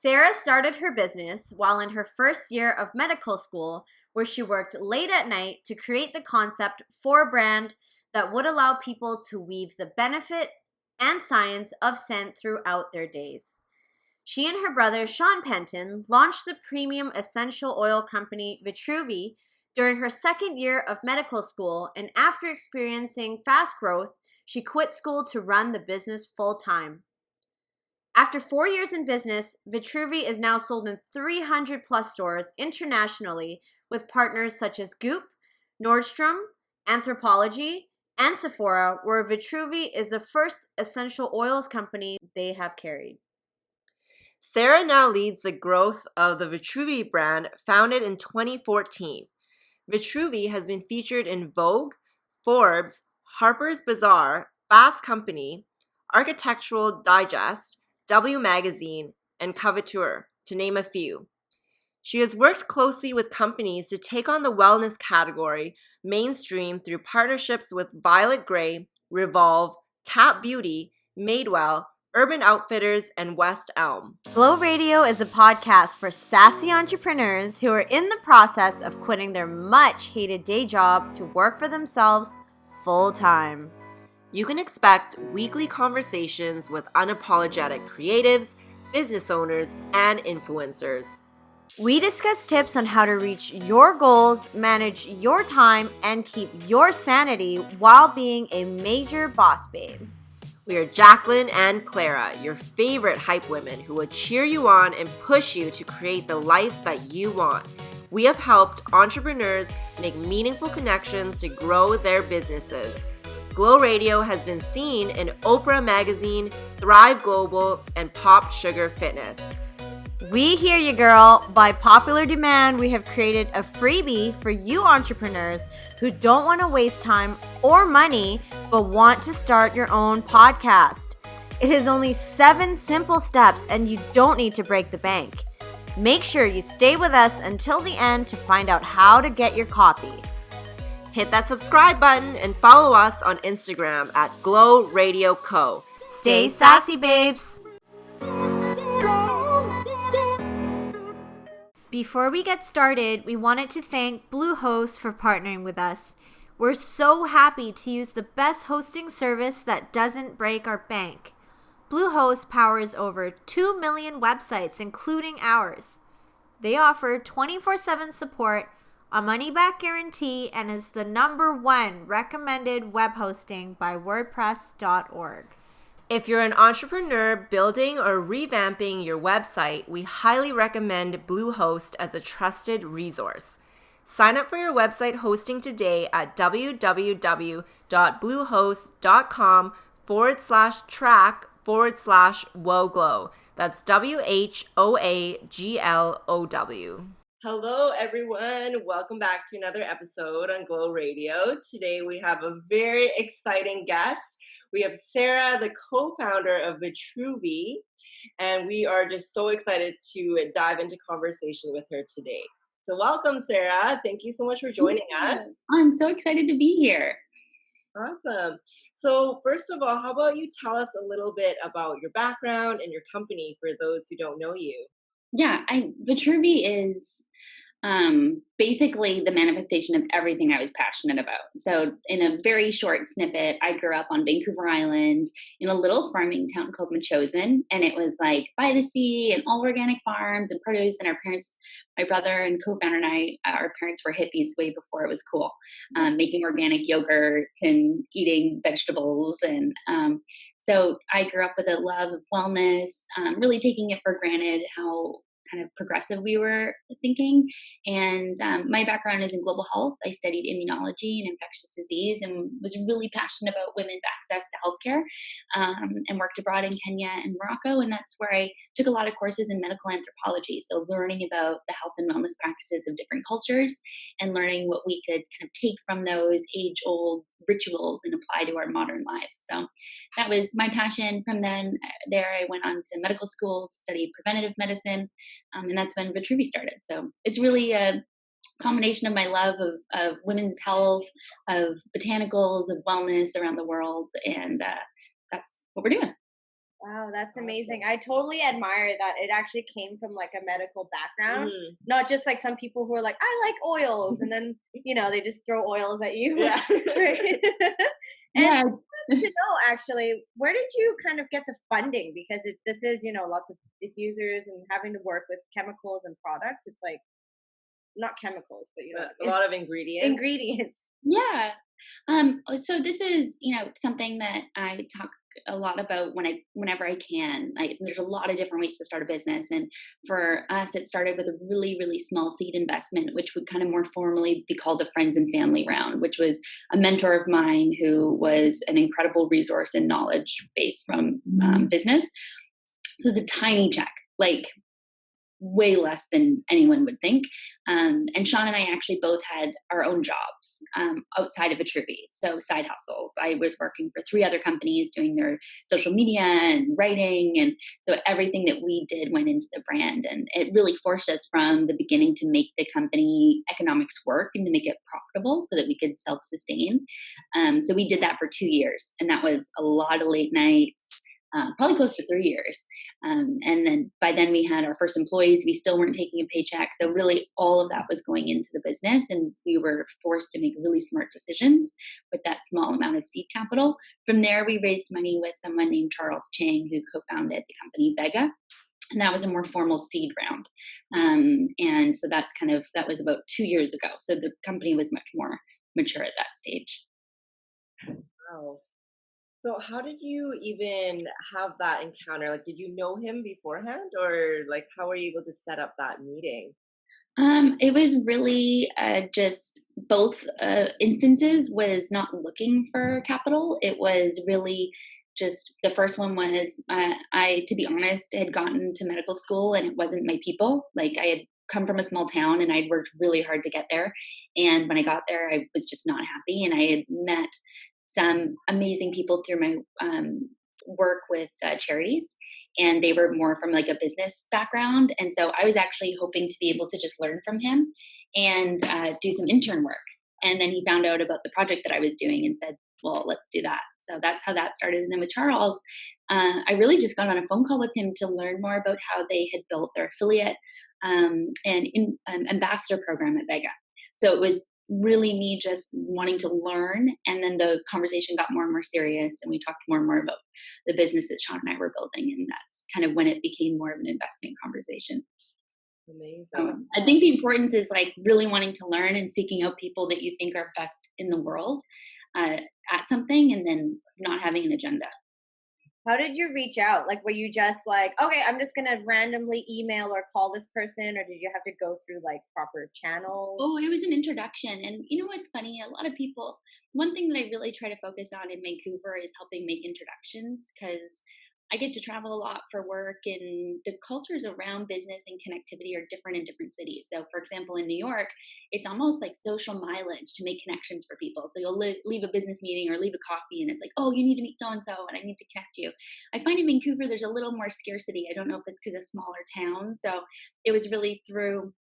Sara started her business while in her first year of medical school, where she worked late at night to create the concept for a brand that would allow people to weave the benefit and science of scent throughout their days. She and her brother, Sean Penton, launched the premium essential oil company Vitruvi during her second year of medical school, and after experiencing fast growth, she quit school to run the business full-time. After 4 years in business, Vitruvi is now sold in 300 plus stores internationally with partners such as Goop, Nordstrom, Anthropologie, and Sephora, where Vitruvi is the first essential oils company they have carried. Sara now leads the growth of the Vitruvi brand, founded in 2014. Vitruvi has been featured in Vogue, Forbes, Harper's Bazaar, Fast Company, Architectural Digest, W Magazine, and Couture, to name a few. She has worked closely with companies to take on the wellness category mainstream through partnerships with Violet Grey, Revolve, Cat Beauty, Madewell, Urban Outfitters, and West Elm. Glow Radio is a podcast for sassy entrepreneurs who are in the process of quitting their much-hated day job to work for themselves full-time. You can expect weekly conversations with unapologetic creatives, business owners, and influencers. We discuss tips on how to reach your goals, manage your time, and keep your sanity while being a major boss babe. We are Jacqueline and Clara, your favorite hype women who will cheer you on and push you to create the life that you want. We have helped entrepreneurs make meaningful connections to grow their businesses. Glow Radio has been seen in Oprah Magazine, Thrive Global, and Pop Sugar Fitness. We hear you, girl. By popular demand, we have created a freebie for you entrepreneurs who don't want to waste time or money, but want to start your own podcast. It is only 7 simple steps, and you don't need to break the bank. Make sure you stay with us until the end to find out how to get your copy. Hit that subscribe button and follow us on Instagram at Glow Radio Co. Stay sassy, babes. Before we get started, we wanted to thank Bluehost for partnering with us. We're so happy to use the best hosting service that doesn't break our bank. Bluehost powers over 2 million websites, including ours. They offer 24/7 support, a money-back guarantee, and is the #1 recommended web hosting by WordPress.org. If you're an entrepreneur building or revamping your website, we highly recommend Bluehost as a trusted resource. Sign up for your website hosting today at www.bluehost.com/track/WOGLOW. That's WHOAGLOW. Hello, everyone. Welcome back to another episode on Glow Radio. Today we have a very exciting guest. We have Sara, the co-founder of Vitruvi, and we are just so excited to dive into conversation with her today. So welcome, Sara. Thank you so much for joining us. I'm so excited to be here. Awesome. So first of all, how about you tell us a little bit about your background and your company for those who don't know you? Yeah, Vitruvi is basically the manifestation of everything I was passionate about. So in a very short snippet, I grew up on Vancouver Island in a little farming town called Machosen. And it was like by the sea and all organic farms and produce. And our parents, my brother and co-founder and I, our parents were hippies way before it was cool, making organic yogurt and eating vegetables. And so I grew up with a love of wellness, really taking it for granted how kind of progressive we were thinking. And my background is in global health. I studied immunology and infectious disease and was really passionate about women's access to healthcare, and worked abroad in Kenya and Morocco. And that's where I took a lot of courses in medical anthropology. So learning about the health and wellness practices of different cultures and learning what we could kind of take from those age-old rituals and apply to our modern lives. So that was my passion. From there I went on to medical school to study preventative medicine. And that's when Vitruvi started. So it's really a combination of my love of women's health, of botanicals, of wellness around the world. And that's what we're doing. Wow, that's amazing. Awesome. I totally admire that it actually came from like a medical background, Mhm. not just like some people who are like, I like oils, and then they just throw oils at you. Yeah. Right? And Yeah. to know actually, where did you kind of get the funding? Because this is lots of diffusers and having to work with chemicals and products. It's like not chemicals, but But a lot of ingredients. ingredients. Yeah. So this is, something that I talk a lot about whenever I can. There's a lot of different ways to start a business, and for us, it started with a really, really small seed investment, which would kind of more formally be called a friends and family round, which was a mentor of mine who was an incredible resource and knowledge base from business. It was a tiny check, like way less than anyone would think. And Sean and I actually both had our own jobs outside of Vitruvi, so side hustles. I was working for 3 other companies doing their social media and writing, and so everything that we did went into the brand, and it really forced us from the beginning to make the company economics work and to make it profitable so that we could self-sustain. So we did that for 2 years, and that was a lot of late nights. Probably close to 3 years. And then by then we had our first employees. We still weren't taking a paycheck. So really all of that was going into the business, and we were forced to make really smart decisions with that small amount of seed capital. From there, we raised money with someone named Charles Chang, who co-founded the company Vega. And that was a more formal seed round. And so that was about 2 years ago. So the company was much more mature at that stage. Wow. So how did you even have that encounter? Like, did you know him beforehand, or like, how were you able to set up that meeting? It was really just both instances was not looking for capital. It was really just the first one was to be honest, had gotten to medical school and it wasn't my people. Like I had come from a small town and I'd worked really hard to get there. And when I got there, I was just not happy. And I had met some amazing people through my work with charities, and they were more from like a business background, and so I was actually hoping to be able to just learn from him and do some intern work. And then he found out about the project that I was doing and said, well, let's do that. So that's how that started. And then with Charles, I really just got on a phone call with him to learn more about how they had built their affiliate ambassador program at Vega. So it was really me just wanting to learn, and then the conversation got more and more serious, and we talked more and more about the business that Sean and I were building, and that's kind of when it became more of an investment conversation. Amazing. I think the importance is like really wanting to learn and seeking out people that you think are best in the world at something, and then not having an agenda. How did you reach out? Like, were you just like, okay, I'm just gonna randomly email or call this person, or did you have to go through like proper channels? Oh, it was an introduction. And you know what's funny? A lot of people, one thing that I really try to focus on in Vancouver is helping make introductions, because I get to travel a lot for work, and the cultures around business and connectivity are different in different cities. So, for example, in New York, it's almost like social mileage to make connections for people. So, you'll leave a business meeting or leave a coffee, and it's like, oh, you need to meet so and so, and I need to connect you. I find in Vancouver, there's a little more scarcity. I don't know if it's because of smaller towns. So, it was really through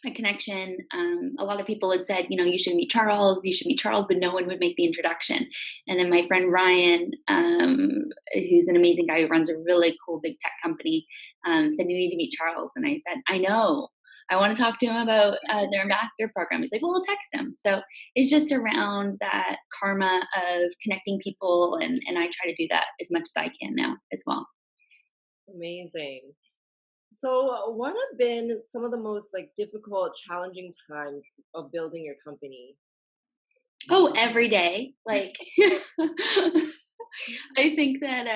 a connection. A lot of people had said, you should meet Charles, but no one would make the introduction. And then my friend Ryan, who's an amazing guy who runs a really cool big tech company, said, you need to meet Charles. And I said, I know. I want to talk to him about their ambassador program. He's like, well, we'll text him. So it's just around that karma of connecting people. And I try to do that as much as I can now as well. Amazing. So, what have been some of the most like difficult, challenging times of building your company? Oh, every day. Like, I think that,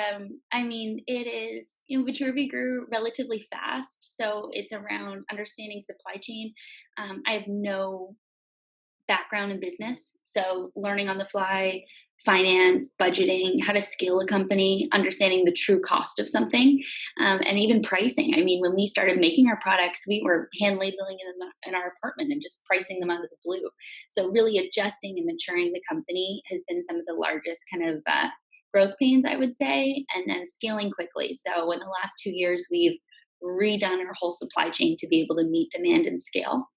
it is, Vitruvi grew relatively fast. So it's around understanding supply chain. I have no background in business. So learning on the fly, finance, budgeting, how to scale a company, understanding the true cost of something, and even pricing. I mean, when we started making our products, we were hand labeling them in our apartment and just pricing them out of the blue. So really adjusting and maturing the company has been some of the largest kind of growth pains, I would say, and then scaling quickly. So in the last 2 years, we've redone our whole supply chain to be able to meet demand and scale.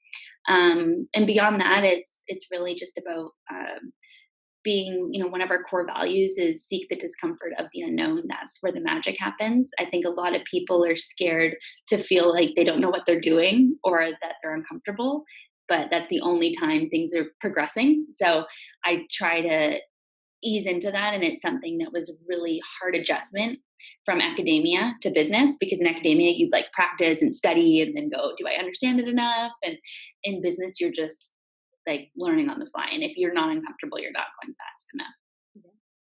And beyond that, it's really just about being, one of our core values is seek the discomfort of the unknown. That's where the magic happens. I think a lot of people are scared to feel like they don't know what they're doing or that they're uncomfortable, but that's the only time things are progressing. So I try to ease into that. And it's something that was a really hard adjustment from academia to business, because in academia, you'd like practice and study and then go, do I understand it enough? And in business, you're just like learning on the fly. And if you're not uncomfortable, you're not going fast enough.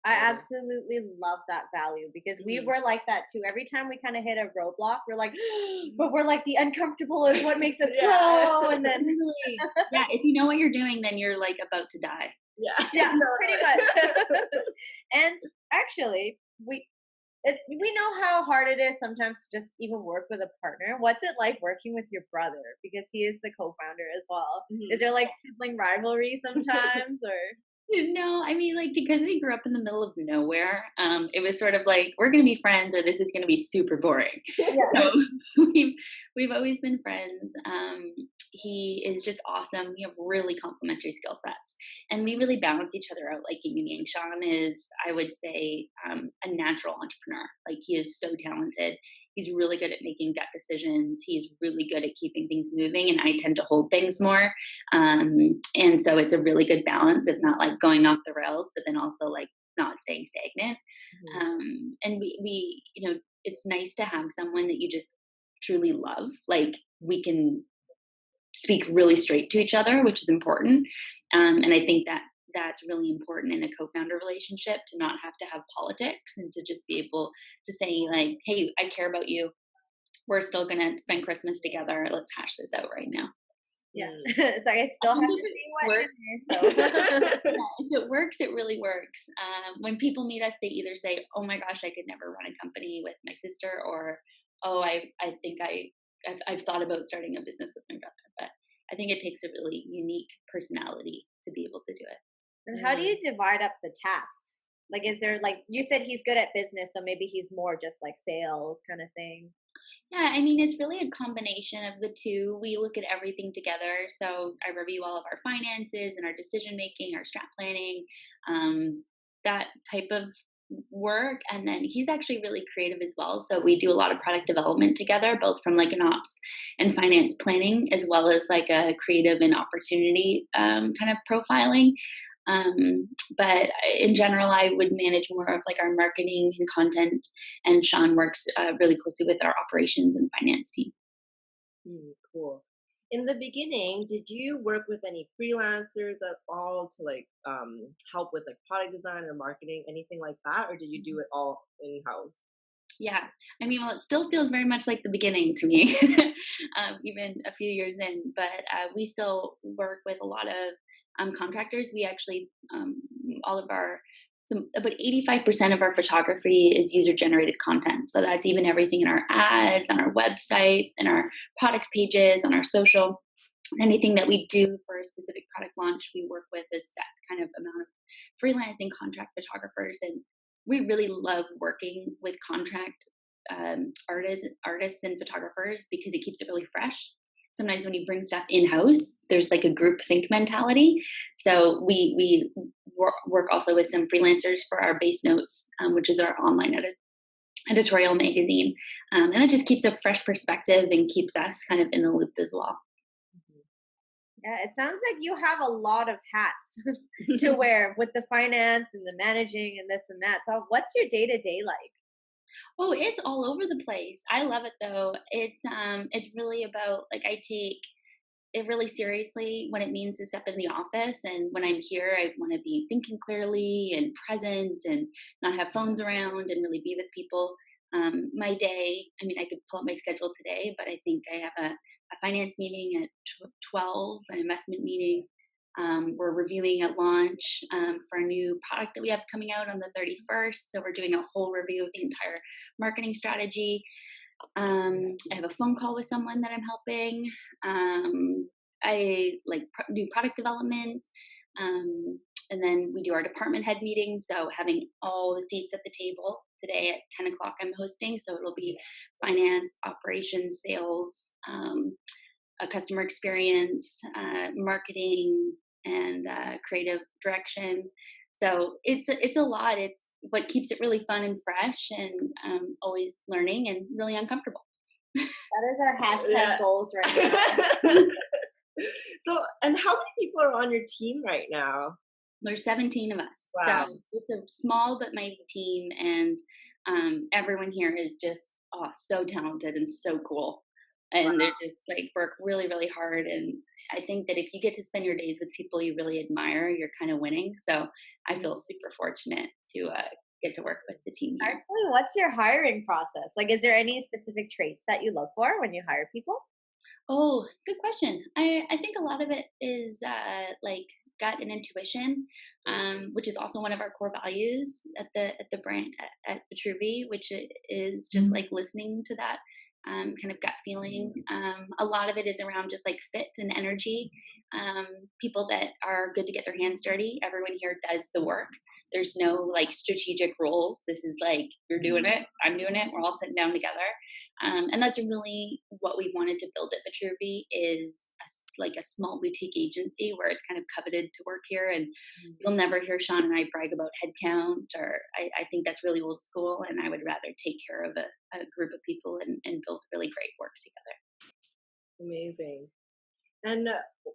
I absolutely love that value, because we were like that too. Every time we kind of hit a roadblock, we're like, but we're like, the uncomfortable is what makes us grow. And then, yeah, if you know what you're doing, then you're like about to die. Yeah, pretty much. And actually, we know how hard it is sometimes to just even work with a partner. What's it like working with your brother? Because he is the co-founder as well. Is there like sibling rivalry sometimes, or? No, I mean, like, because we grew up in the middle of nowhere, it was sort of like, we're going to be friends or this is going to be super boring. So we've always been friends. He is just awesome. We have really complementary skill sets, and we really balance each other out like yin and yang. Sean is, I would say, a natural entrepreneur. Like, he is so talented. He's really good at making gut decisions. He's really good at keeping things moving, and I tend to hold things more. And so it's a really good balance of not like going off the rails, but then also like not staying stagnant. And we, it's nice to have someone that you just truly love. Like, we can speak really straight to each other, which is important. And I think that that's really important in a co-founder relationship, to not have to have politics and to just be able to say like, hey, I care about you. We're still going to spend Christmas together. Let's hash this out right now. Yeah. It's like, I still have to see what in there, so. If it works, it really works. When people meet us, they either say, oh my gosh, I could never run a company with my sister, or, oh, I think I've thought about starting a business with my brother. But I think it takes a really unique personality to be able to do it. And how do you divide up the tasks? Like, is there, like, you said he's good at business, so maybe he's more just like sales kind of thing. Yeah, I mean, it's really a combination of the two. We look at everything together. So I review all of our finances and our decision making, our strat planning, that type of work. And then he's actually really creative as well. So we do a lot of product development together, both from like an ops and finance planning, as well as like a creative and opportunity kind of profiling. But in general, I would manage more of like our marketing and content, and Sean works really closely with our operations and finance team. Cool. In the beginning, did you work with any freelancers at all to like help with like product design or marketing, anything like that, or did you do it all in-house? Yeah, I mean, well, it still feels very much like the beginning to me, even a few years in. But we still work with a lot of contractors. We actually, about 85% of our photography is user-generated content. So that's even everything in our ads, on our website, in our product pages, on our social. Anything that we do for a specific product launch, we work with a set kind of amount of freelance and contract photographers. And we really love working with contract artists and photographers, because it keeps it really fresh. Sometimes when you bring stuff in-house, there's like a group think mentality. So we work also with some freelancers for our Base Notes, which is our online editorial magazine. And it just keeps a fresh perspective and keeps us kind of in the loop as well. Yeah, it sounds like you have a lot of hats to wear with the finance and the managing and this and that. So what's your day-to-day like? Oh, it's all over the place. I love it though. It's really about, like, I take it really seriously when it means to step in the office, and when I'm here, I want to be thinking clearly and present and not have phones around and really be with people. My day, I mean, I could pull up my schedule today, but I think I have a finance meeting at 12, an investment meeting. We're reviewing a launch for a new product that we have coming out on the 31st. So we're doing a whole review of the entire marketing strategy. I have a phone call with someone that I'm helping. I like do product development. And then we do our department head meetings. So having all the seats at the table. Today at 10 o'clock I'm hosting. So it'll be finance, operations, sales, a customer experience, marketing, and creative direction. So it's a lot. It's what keeps it really fun and fresh, and always learning and really uncomfortable. That is our hashtag Yeah. goals right now. So, and how many people are on your team right now? There's 17 of us. Wow. So it's a small but mighty team, and everyone here is just so talented and so cool. And they're just like work really, really hard. And I think that if you get to spend your days with people you really admire, you're kind of winning. So I feel super fortunate to get to work with the team here. Actually, what's your hiring process? Like, is there any specific traits that you look for when you hire people? Oh, good question. I think a lot of it is like gut and intuition, which is also one of our core values at the brand at Vitruvi, which is just like listening to that kind of gut feeling. A lot of it is around just like fit and energy. People that are good to get their hands dirty. Everyone here does the work. There's no like strategic rules. This is like, you're doing it, I'm doing it. We're all sitting down together. And that's really what we wanted to build at Vitruvi is like a small boutique agency where it's kind of coveted to work here. And you'll never hear Sean and I brag about headcount, or I think that's really old school. And I would rather take care of a group of people and build really great work together. Amazing. And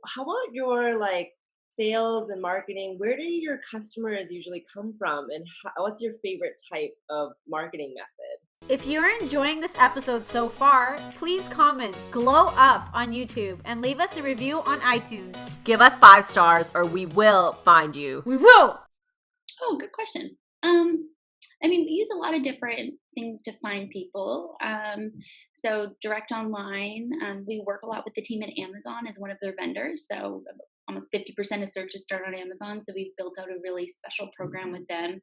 how about your like sales and marketing? Where do your customers usually come from, and what's your favorite type of marketing method? If you're enjoying this episode so far, please comment Glow Up on YouTube and leave us a review on iTunes. Give us 5 stars or we will find you. We will! Oh, good question. I mean, we use a lot of different things to find people. So direct online, we work a lot with the team at Amazon as one of their vendors. So almost 50% of searches start on Amazon. So we've built out a really special program with them.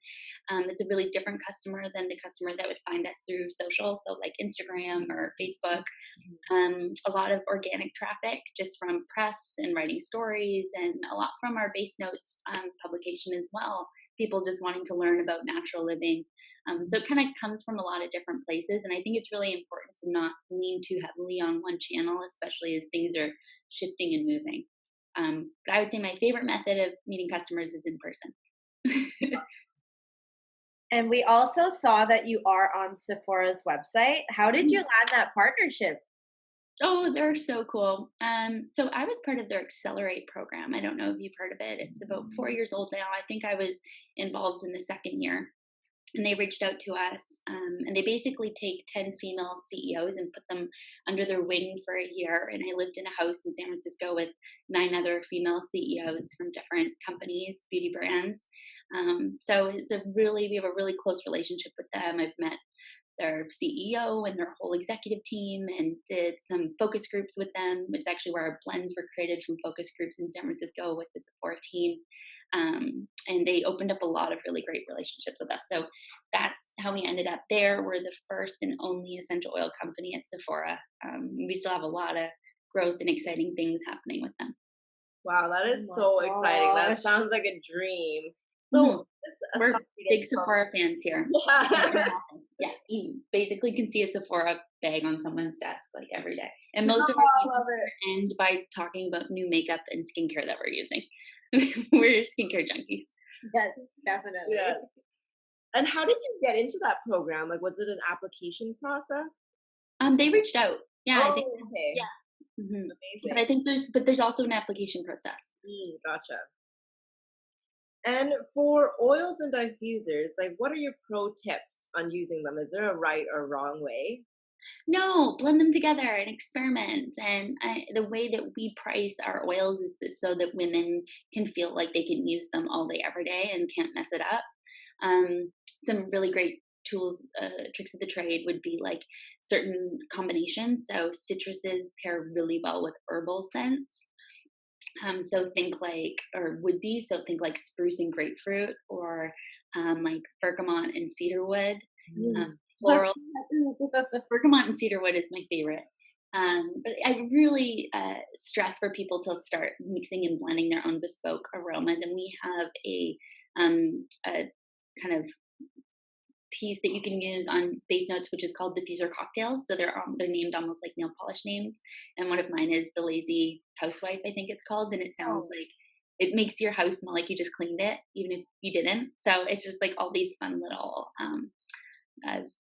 It's a really different customer than the customer that would find us through social. So like Instagram or Facebook. A lot of organic traffic just from press and writing stories, and a lot from our base notes publication as well. People just wanting to learn about natural living. So it kind of comes from a lot of different places. And I think it's really important to not lean too heavily on one channel, especially as things are shifting and moving. But I would say my favorite method of meeting customers is in person. And we also saw that you are on Sephora's website. How did you land that partnership? Oh, they're so cool. So I was part of their Accelerate program. I don't know if you've heard of it. It's about 4 years old now. I think I was involved in the second year. And they reached out to us, and they basically take 10 female CEOs and put them under their wing for a year. And I lived in a house in San Francisco with 9 other female CEOs from different companies, beauty brands. So we have a really close relationship with them. I've met their CEO and their whole executive team, and did some focus groups with them. It's actually where our blends were created, from focus groups in San Francisco with the Sephora team. And they opened up a lot of really great relationships with us. So that's how we ended up there. We're the first and only essential oil company at Sephora. We still have a lot of growth and exciting things happening with them. Wow, that is Oh my so exciting. That gosh. sounds like a dream. So We're big Sephora fans here. Yeah. Yeah, you basically can see a Sephora bag on someone's desk like every day. And most of Oh, I our love meetings it. end by talking about new makeup and skincare that we're using. We're skincare junkies. Yes, definitely. Yeah. And how did you get into that program? Like, was it an application process? They reached out. Yeah, I think. Okay. Yeah. Amazing. But I think there's also an application process. Gotcha. And for oils and diffusers, like, what are your pro tips on using them? Is there a right or wrong way? No, blend them together and experiment. And the way that we price our oils is so that women can feel like they can use them all day, every day, and can't mess it up. Some really great tools, tricks of the trade would be like certain combinations. So citruses pair really well with herbal scents. So think like, or woodsy, so think like spruce and grapefruit, or like bergamot and cedarwood. Floral. Bergamot and cedarwood is my favorite. But I really stress for people to start mixing and blending their own bespoke aromas. And we have a kind of piece that you can use on base notes, which is called diffuser cocktails. So they're named almost like nail polish names. And one of mine is the Lazy Housewife, I think it's called. And it sounds like it makes your house smell like you just cleaned it, even if you didn't. So it's just like all these fun little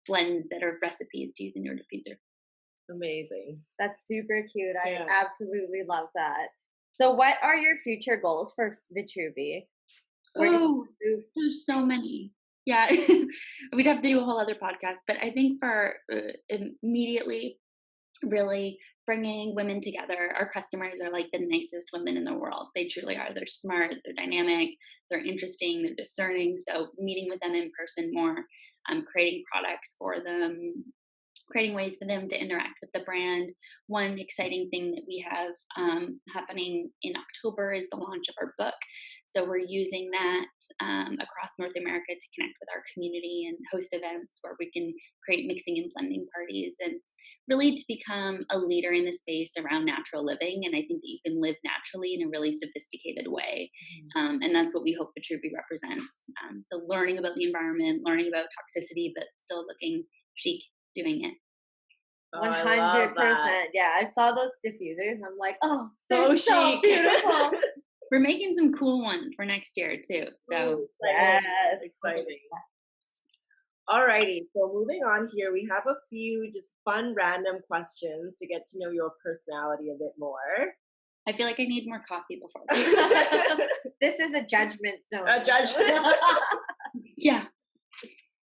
blends that are recipes to use in your diffuser. Amazing. That's super cute. I Yeah. absolutely love that. So what are your future goals for Vitruvi? Oh, there's so many. Yeah, we'd have to do a whole other podcast, but I think for immediately really bringing women together. Our customers are like the nicest women in the world. They truly are. They're smart, they're dynamic, they're interesting, they're discerning. So meeting with them in person more, creating products for them, creating ways for them to interact with the brand. One exciting thing that we have happening in October is the launch of our book. So we're using that across North America to connect with our community and host events where we can create mixing and blending parties and really to become a leader in the space around natural living. And I think that you can live naturally in a really sophisticated way. And that's what we hope Vitruvi represents. So learning about the environment, learning about toxicity, but still looking chic doing it. 100%. Yeah, I saw those diffusers. And I'm like, oh, they're so chic. beautiful. We're making some cool ones for next year too. So Yes. Exciting. Alrighty, so moving on here, we have a few just fun random questions to get to know your personality a bit more. I feel like I need more coffee before this. This is a judgment zone. A judgment. Yeah.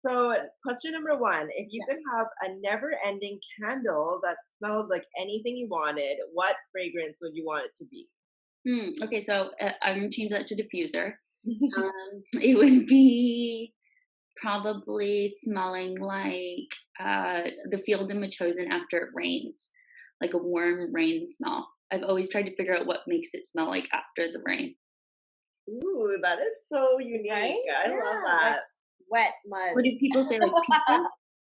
So question number one, if you could have a never-ending candle that smelled like anything you wanted, what fragrance would you want it to be? Okay, so I'm going to change that to diffuser. It would be probably smelling like the field in Machosen after it rains, like a warm rain smell. I've always tried to figure out what makes it smell like after the rain. Ooh, that is so unique. Right? I love that. Like wet mud. Or do people say like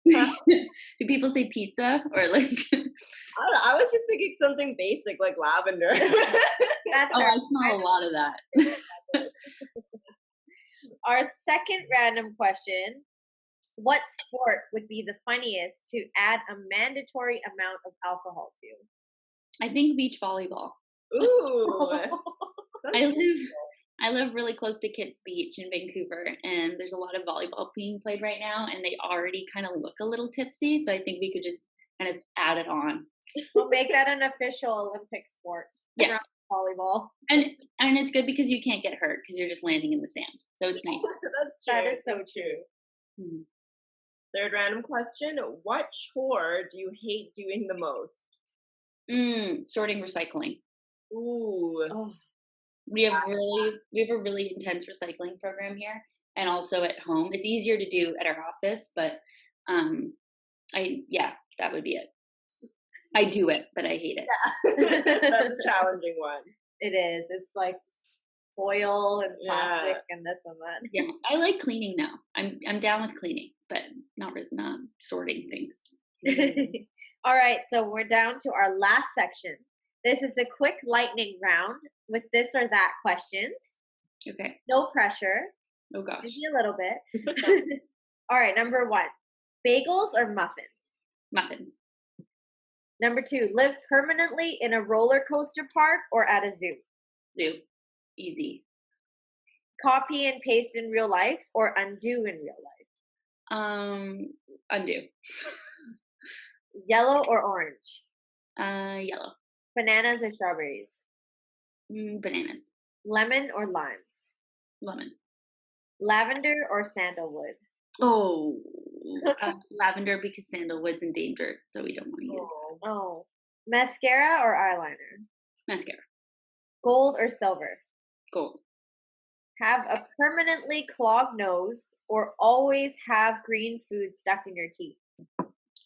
pizza? Do people say pizza or like? I don't know. I was just thinking something basic like lavender. That's I smell a lot of that. Our second random question. What sport would be the funniest to add a mandatory amount of alcohol to? I think beach volleyball. Ooh. I live really close to Kitts Beach in Vancouver, and there's a lot of volleyball being played right now, and they already kind of look a little tipsy, so I think we could just kind of add it on. We'll make that an official Olympic sport. Yeah. Volleyball. And it's good because you can't get hurt because you're just landing in the sand. So it's nice. That's true. That is so true. Mm-hmm. Third random question. What chore do you hate doing the most? Sorting recycling. Ooh. Oh. We have a really intense recycling program here and also at home. It's easier to do at our office, but that would be it. I do it, but I hate it. Yeah. That's a challenging one. It is. It's like oil and plastic and this and that. Yeah, I like cleaning now. I'm down with cleaning, but not sorting things. All right, so we're down to our last section. This is the quick lightning round with this or that questions. Okay. No pressure. Oh gosh. Maybe a little bit. All right, number 1. Bagels or muffins? Muffins. Number 2, live permanently in a roller coaster park or at a zoo? Zoo. Easy. Copy and paste in real life or undo in real life? Undo. Yellow or orange? Yellow. Bananas or strawberries? Bananas. Lemon or limes? Lemon. Lavender or sandalwood? Oh, lavender because sandalwood's endangered, so we don't want to use it. Oh. Mascara or eyeliner? Mascara. Gold or silver? Gold. Have a permanently clogged nose or always have green food stuck in your teeth?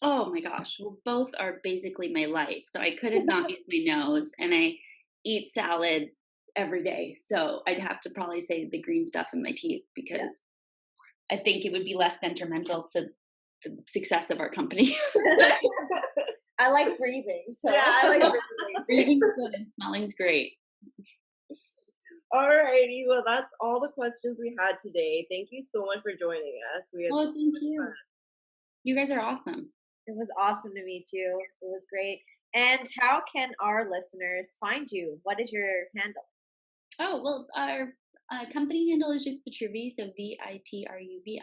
Oh my gosh. Well, both are basically my life. So I couldn't not use my nose, and I eat salad every day. So I'd have to probably say the green stuff in my teeth because I think it would be less detrimental to the success of our company. I like breathing. So. Yeah, I like breathing. Breathing's good and smelling's great. Alrighty, well that's all the questions we had today. Thank you so much for joining us. Thank you. You guys are awesome. It was awesome to meet you. It was great. And how can our listeners find you? What is your handle? Oh, well, our company handle is just Vitruvi, so Vitruvi.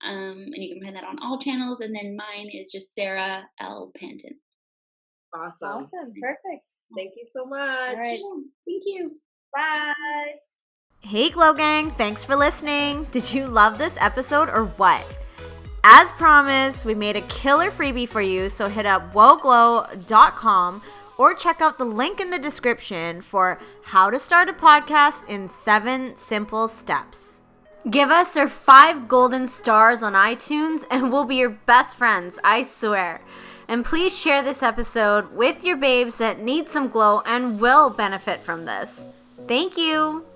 And you can find that on all channels. And then mine is just Sara L. Panton. Awesome. Perfect. Thank you so much. All right. Thank you. Bye. Hey Glow Gang, thanks for listening. Did you love this episode or what? As promised, we made a killer freebie for you, so hit up woglow.com or check out the link in the description for how to start a podcast in 7 simple steps. Give us your 5 golden stars on iTunes and we'll be your best friends, I swear. And please share this episode with your babes that need some glow and will benefit from this. Thank you.